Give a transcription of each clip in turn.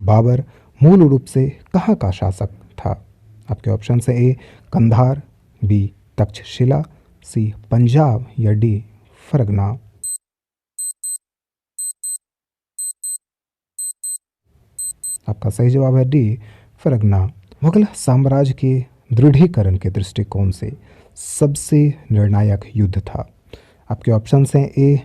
बाबर मूल रूप से कहाँ का शासक था? आपके ऑप्शन है ए कंधार, बी तक्षशिला, सी पंजाब या डी फरगना। आपका सही जवाब है डी फरगना। मुगल साम्राज्य के दृढ़ीकरण के दृष्टिकोण से सबसे निर्णायक युद्ध था। आपके ऑप्शन हैं ए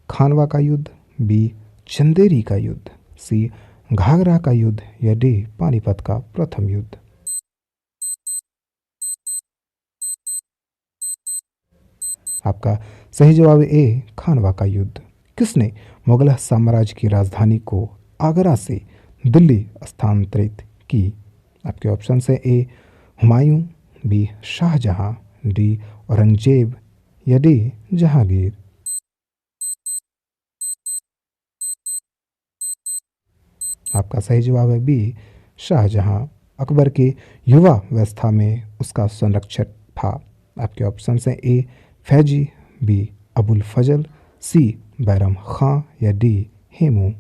खानवा का युद्ध, बी चंदेरी का युद्ध, सी घाघरा का युद्ध या डी पानीपत का प्रथम युद्ध। आपका सही जवाब है ए खानवा का युद्ध। किसने मुगल साम्राज्य की राजधानी को आगरा से दिल्ली स्थानांतरित की? आपके ऑप्शन है ए हुमायूं, बी शाहजहां, डी औरंगजेब या डी जहांगीर। आपका सही जवाब है बी शाहजहां। अकबर के युवा अवस्था में उसका संरक्षक था। आपके ऑप्शन हैं ए फैजी, बी अबुल फजल, सी बैरम खां या डी हेमू।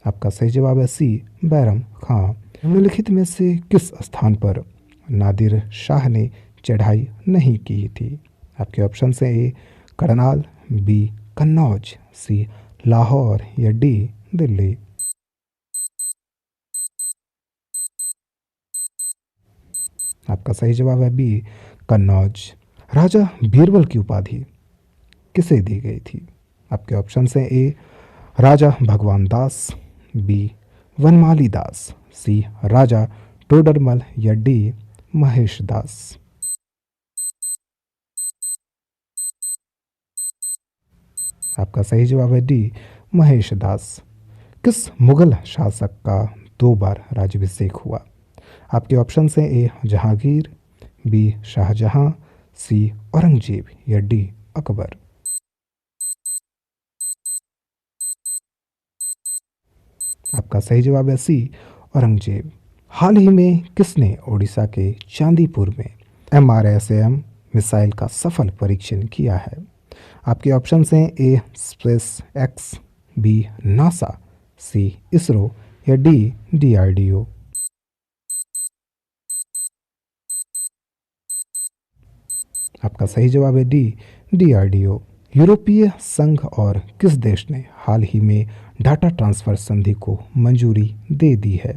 आपका सही जवाब है सी बैरम खां। निम्नलिखित में से किस स्थान पर नादिर शाह ने चढ़ाई नहीं की थी? आपके ऑप्शन हैं ए करनाल, बी कन्नौज, सी लाहौर या डी दिल्ली। आपका सही जवाब है बी कन्नौज। राजा बीरबल की उपाधि किसे दी गई थी? आपके ऑप्शन हैं ए राजा भगवान दास, बी वनमाली दास, सी राजा टोडरमल या डी महेश दास। आपका सही जवाब है डी महेश दास। किस मुगल शासक का 2 बार राज्याभिषेक हुआ? आपके ऑप्शन हैं ए जहांगीर, बी शाहजहां, सी औरंगजेब या डी अकबर। आपका सही जवाब है सी औरंगजेब। हाल ही में किसने ओडिशा के चांदीपुर में MRSAM मिसाइल का सफल परीक्षण किया है? आपके ऑप्शन हैं ए स्पेस एक्स, बी नासा, सी इसरो या डी DRDO। आपका सही जवाब है डी DRDO। यूरोपीय संघ और किस देश ने हाल ही में डाटा ट्रांसफर संधि को मंजूरी दे दी है?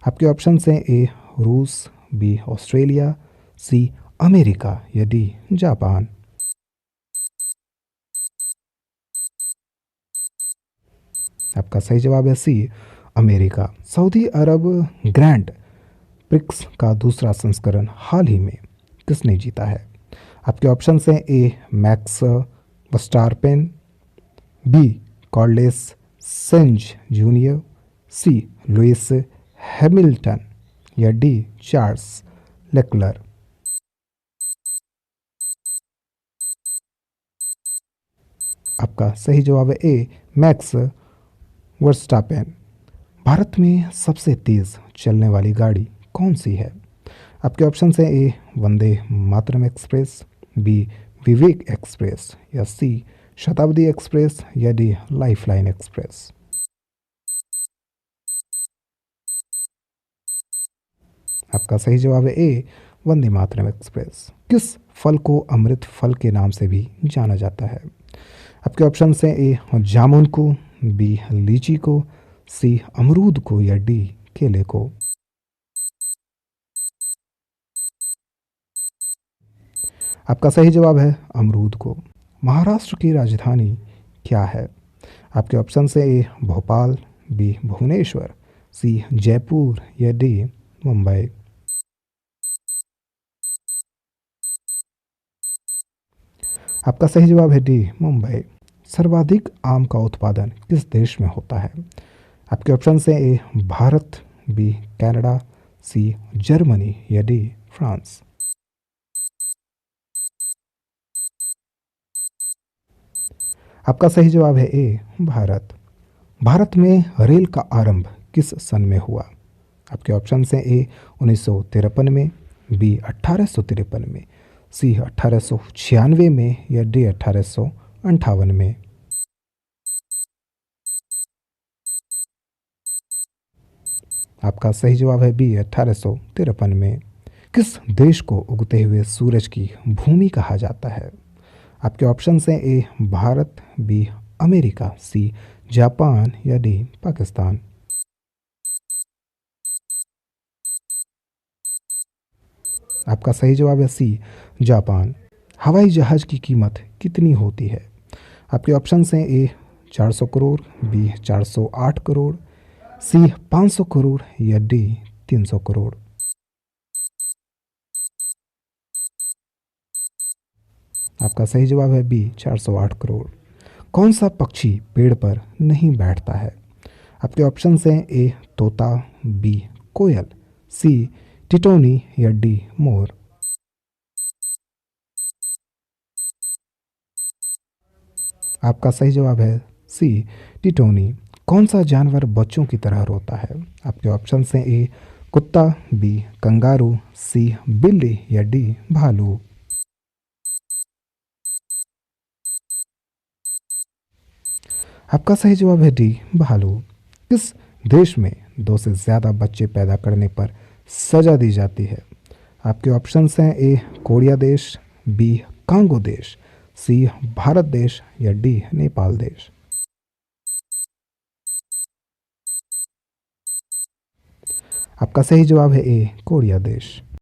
आपके ऑप्शन हैं ए रूस, बी ऑस्ट्रेलिया, सी अमेरिका या डी जापान। आपका सही जवाब है सी अमेरिका। सऊदी अरब ग्रैंड प्रिक्स का दूसरा संस्करण हाल ही में किसने जीता है? आपके ऑप्शन हैं A Max Verstappen, B Carlos Sainz junior, C Lewis Hamilton या डी चार्ल्स लेक्लर। आपका सही जवाब है ए मैक्स वर्स्टापेन। भारत में सबसे तेज चलने वाली गाड़ी कौन सी है? आपके ऑप्शन हैं ए वंदे मातरम एक्सप्रेस, बी विवेक एक्सप्रेस या सी शताब्दी एक्सप्रेस या डी लाइफलाइन एक्सप्रेस। आपका सही जवाब है ए वंदे मातरम एक्सप्रेस। किस फल को अमृत फल के नाम से भी जाना जाता है? आपके ऑप्शन हैं ए जामुन को, बी लीची को, सी अमरूद को या डी केले को। आपका सही जवाब है अमरूद को। महाराष्ट्र की राजधानी क्या है? आपके ऑप्शन हैं ए भोपाल, बी भुवनेश्वर, सी जयपुर या डी मुंबई। आपका सही जवाब है डी मुंबई। सर्वाधिक आम का उत्पादन किस देश में होता है? आपके ऑप्शन हैं A Bharat, B Canada, C Germany या डी फ्रांस। आपका सही जवाब है ए भारत। भारत में रेल का आरंभ किस सन में हुआ? आपके ऑप्शन हैं ए 1953 में, बी 1853 में, सी 1896 में या डी 1858 में। आपका सही जवाब है बी 1853 में। किस देश को उगते हुए सूरज की भूमि कहा जाता है? आपके ऑप्शन हैं A Bharat, B America, C Japan या डी पाकिस्तान। आपका सही जवाब है सी जापान। हवाई जहाज की कीमत कितनी होती है? आपके ऑप्शन हैं ए 400 करोड़, बी 408 करोड़, सी 500 करोड़ या डी 300 करोड़। आपका सही जवाब है बी 408 करोड़। कौन सा पक्षी पेड़ पर नहीं बैठता है? आपके ऑप्शन हैं ए तोता, बी कोयल, सी टिटोनी या डी मोर। आपका सही जवाब है सी टिटोनी। कौन सा जानवर बच्चों की तरह रोता है? आपके ऑप्शन हैं ए कुत्ता, बी कंगारू, सी बिल्ली या डी भालू। आपका सही जवाब है डी भालू। किस देश में दो से ज़्यादा बच्चे पैदा करने पर सज़ा दी जाती है? आपके ऑप्शंस हैं ए कोरिया देश, बी कांगो देश, सी भारत देश या डी नेपाल देश। आपका सही जवाब है ए कोरिया देश।